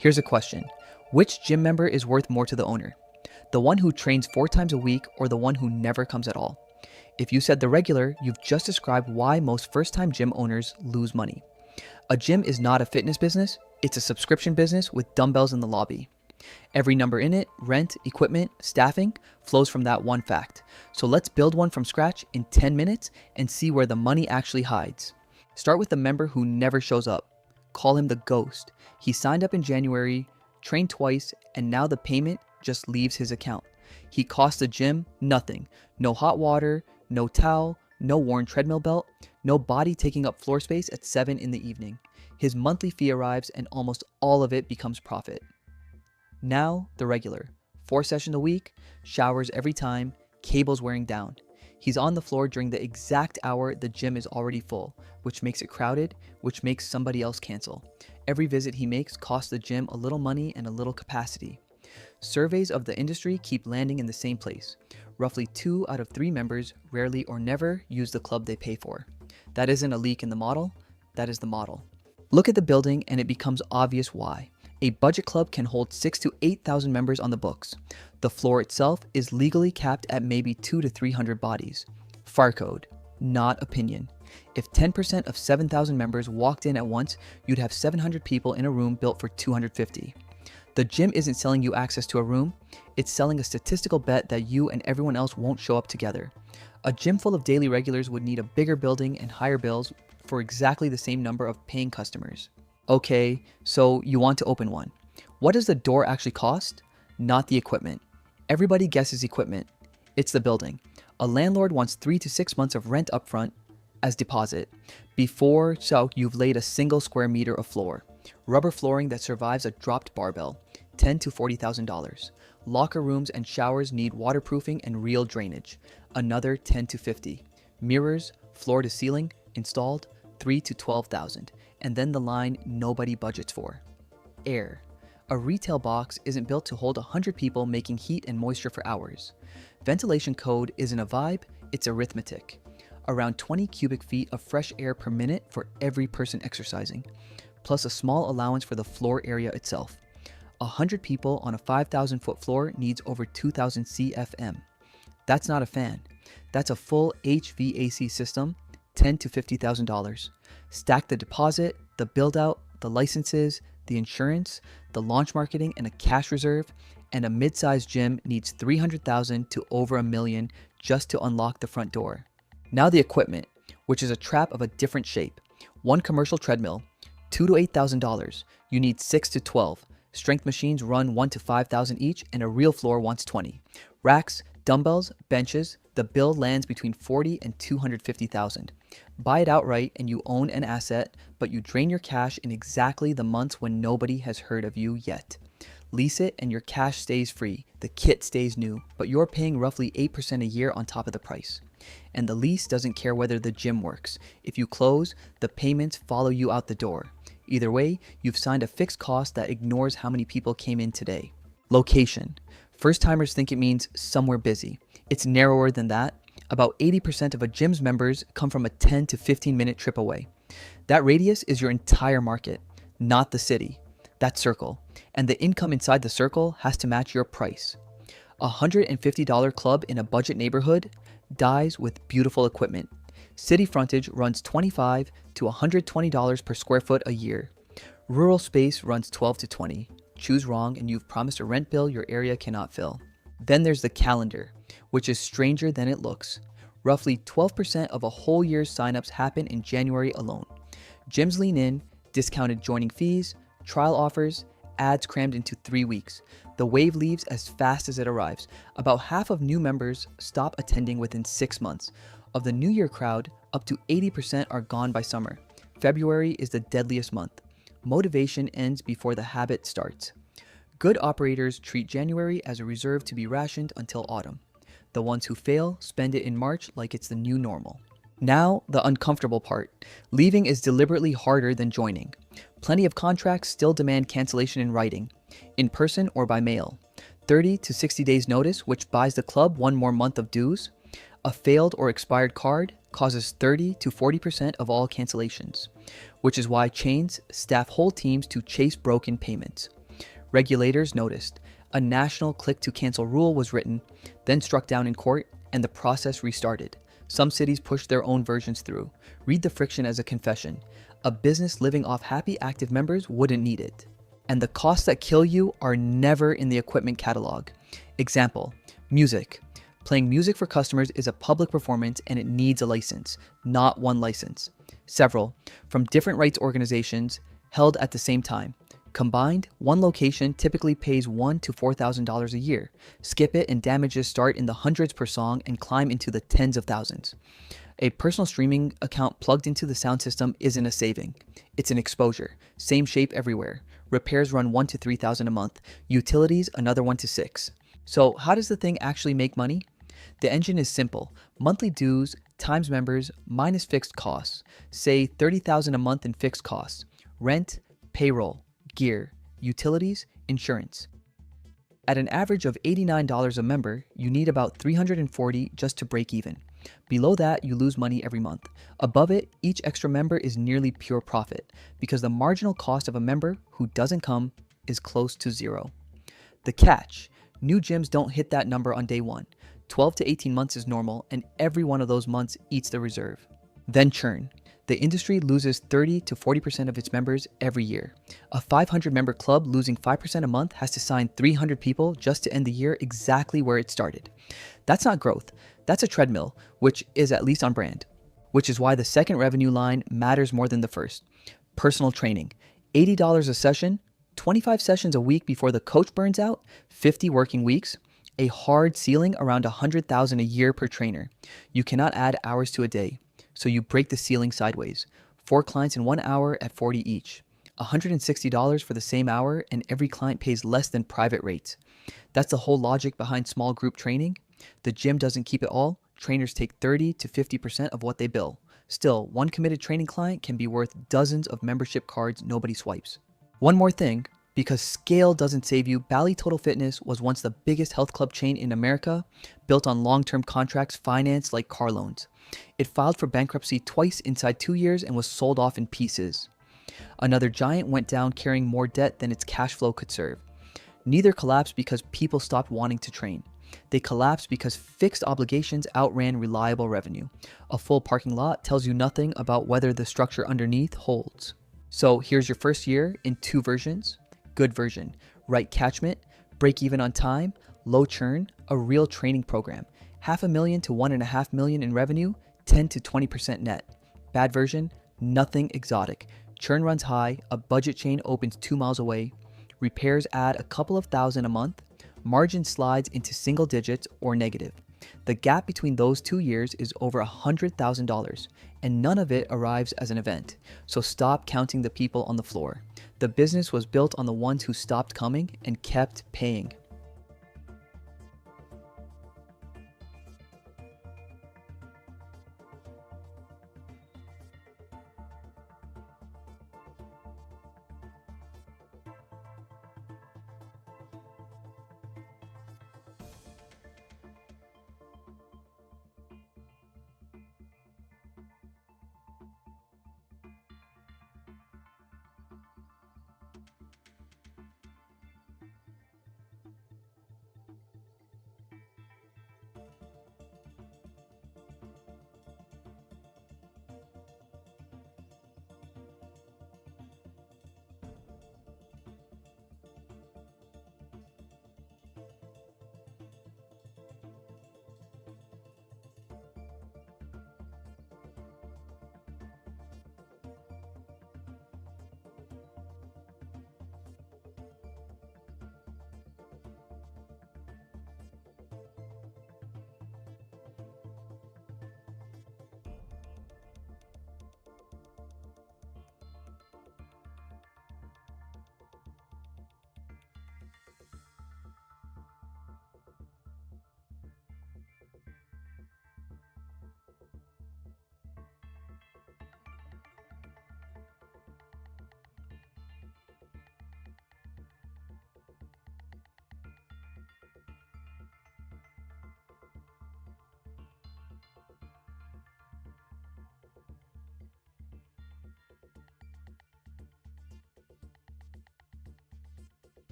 Here's a question. Which gym member is worth more to the owner? The one who trains 4 times a week or the one who never comes at all? If you said the regular, you've just described why most first-time gym owners lose money. A gym is not a fitness business, it's a subscription business with dumbbells in the lobby. Every number in it, rent, equipment, staffing, flows from that one fact. So let's build one from scratch in 10 minutes and see where the money actually hides. Start with the member who never shows up. Call him the ghost. He signed up in January, trained twice, and now the payment just leaves his account. He costs the gym nothing. No hot water, no towel, no worn treadmill belt, no body taking up floor space at 7 in the evening. His monthly fee arrives and almost all of it becomes profit. Now, the regular. 4 sessions a week, showers every time, cables wearing down. He's on the floor during the exact hour the gym is already full, which makes it crowded, which makes somebody else cancel. Every visit he makes costs the gym a little money and a little capacity. Surveys of the industry keep landing in the same place. Roughly 2 out of 3 members rarely or never use the club they pay for. That isn't a leak in the model, that is the model. Look at the building and it becomes obvious why. A budget club can hold 6,000 to 8,000 members on the books. The floor itself is legally capped at maybe 200 to 300 bodies. FAR code, not opinion. If 10% of 7,000 members walked in at once, you'd have 700 people in a room built for 250. The gym isn't selling you access to a room, it's selling a statistical bet that you and everyone else won't show up together. A gym full of daily regulars would need a bigger building and higher bills for exactly the same number of paying customers. Okay, so you want to open one. What does the door actually cost? Not the equipment. Everybody guesses equipment. It's the building. A landlord wants 3 to 6 months of rent upfront as deposit before you've laid a single square meter of floor. Rubber flooring that survives a dropped barbell, $10,000 to $40,000. Locker rooms and showers need waterproofing and real drainage, another $10,000 to $50,000. Mirrors, floor to ceiling, installed, $3,000 to $12,000. And then the line nobody budgets for. Air. A retail box isn't built to hold 100 people making heat and moisture for hours. Ventilation code isn't a vibe, it's arithmetic. Around 20 cubic feet of fresh air per minute for every person exercising, plus a small allowance for the floor area itself. 100 people on a 5,000 foot floor needs over 2,000 CFM. That's not a fan. That's a full HVAC system, $10,000 to $50,000. Stack the deposit, the build out, the licenses, the insurance, the launch marketing, and a cash reserve, and a mid-sized gym needs $300,000 to over $1 million just to unlock the front door. Now the equipment, which is a trap of a different shape. One commercial treadmill, $2,000 to $8,000. You need 6 to 12. Strength machines run $1,000 to $5,000 each, and a real floor wants 20. Racks, dumbbells, benches, the bill lands between $40,000 and $250,000. Buy it outright and you own an asset, but you drain your cash in exactly the months when nobody has heard of you yet. Lease it and your cash stays free, the kit stays new, but you're paying roughly 8% a year on top of the price. And the lease doesn't care whether the gym works. If you close, the payments follow you out the door. Either way, you've signed a fixed cost that ignores how many people came in today. Location. First-timers think it means somewhere busy. It's narrower than that. About 80% of a gym's members come from a 10 to 15 minute trip away. That radius is your entire market, not the city. That circle. And the income inside the circle has to match your price. A $150 club in a budget neighborhood dies with beautiful equipment. City frontage runs $25 to $120 per square foot a year. Rural space runs $12 to $20. Choose wrong and you've promised a rent bill your area cannot fill. Then there's the calendar, which is stranger than it looks. Roughly 12% of a whole year's signups happen in January alone. Gyms lean in, discounted joining fees, trial offers, ads crammed into 3 weeks. The wave leaves as fast as it arrives. About half of new members stop attending within 6 months. Of the New Year crowd, up to 80% are gone by summer. February is the deadliest month. Motivation ends before the habit starts. Good operators treat January as a reserve to be rationed until autumn. The ones who fail spend it in March like it's the new normal. Now, the uncomfortable part. Leaving is deliberately harder than joining. Plenty of contracts still demand cancellation in writing, in person or by mail. 30 to 60 days notice, which buys the club 1 more month of dues. A failed or expired card causes 30 to 40% of all cancellations, which is why chains staff whole teams to chase broken payments. Regulators noticed. A national click to cancel rule was written, then struck down in court, and the process restarted. Some cities pushed their own versions through. Read the friction as a confession. A business living off happy active members wouldn't need it. And the costs that kill you are never in the equipment catalog. Example, music. Playing music for customers is a public performance and it needs a license, not one license. Several, from different rights organizations, held at the same time. Combined, one location typically pays $1,000 to $4,000 a year. Skip it and damages start in the hundreds per song and climb into the tens of thousands. A personal streaming account plugged into the sound system isn't a saving. It's an exposure. Same shape everywhere. Repairs run $1,000 to $3,000 a month. Utilities, another $1,000 to $6,000. So how does the thing actually make money? The engine is simple. Monthly dues times members minus fixed costs. Say $30,000 a month in fixed costs. Rent, payroll, gear, utilities, insurance. At an average of $89 a member, you need about $340 just to break even. Below that, you lose money every month. Above it, each extra member is nearly pure profit because the marginal cost of a member who doesn't come is close to zero. The catch, new gyms don't hit that number on day one. 12 to 18 months is normal, and every one of those months eats the reserve. Then churn. The industry loses 30 to 40% of its members every year. A 500 member club losing 5% a month has to sign 300 people just to end the year exactly where it started. That's not growth. That's a treadmill, which is at least on brand. Which is why the second revenue line matters more than the first. Personal training. $80 a session, 25 sessions a week before the coach burns out, 50 working weeks, a hard ceiling around $100,000 a year per trainer. You cannot add hours to a day. So you break the ceiling sideways. 4 clients in 1 hour at $40 each. $160 for the same hour, and every client pays less than private rates. That's the whole logic behind small group training. The gym doesn't keep it all. Trainers take 30 to 50% of what they bill. Still, one committed training client can be worth dozens of membership cards nobody swipes. One more thing, because scale doesn't save you, Bally Total Fitness was once the biggest health club chain in America, built on long-term contracts financed like car loans. It filed for bankruptcy twice inside 2 years and was sold off in pieces. Another giant went down carrying more debt than its cash flow could serve. Neither collapsed because people stopped wanting to train. They collapsed because fixed obligations outran reliable revenue. A full parking lot tells you nothing about whether the structure underneath holds. So here's your first year in 2 versions. Good version, right catchment, break even on time, low churn, a real training program, $500,000 to $1.5 million in revenue, 10 to 20% net. Bad version, nothing exotic. Churn runs high, a budget chain opens 2 miles away, repairs add a couple of thousand a month, margin slides into single digits or negative. The gap between those 2 years is over $100,000, and none of it arrives as an event. So stop counting the people on the floor. The business was built on the ones who stopped coming and kept paying.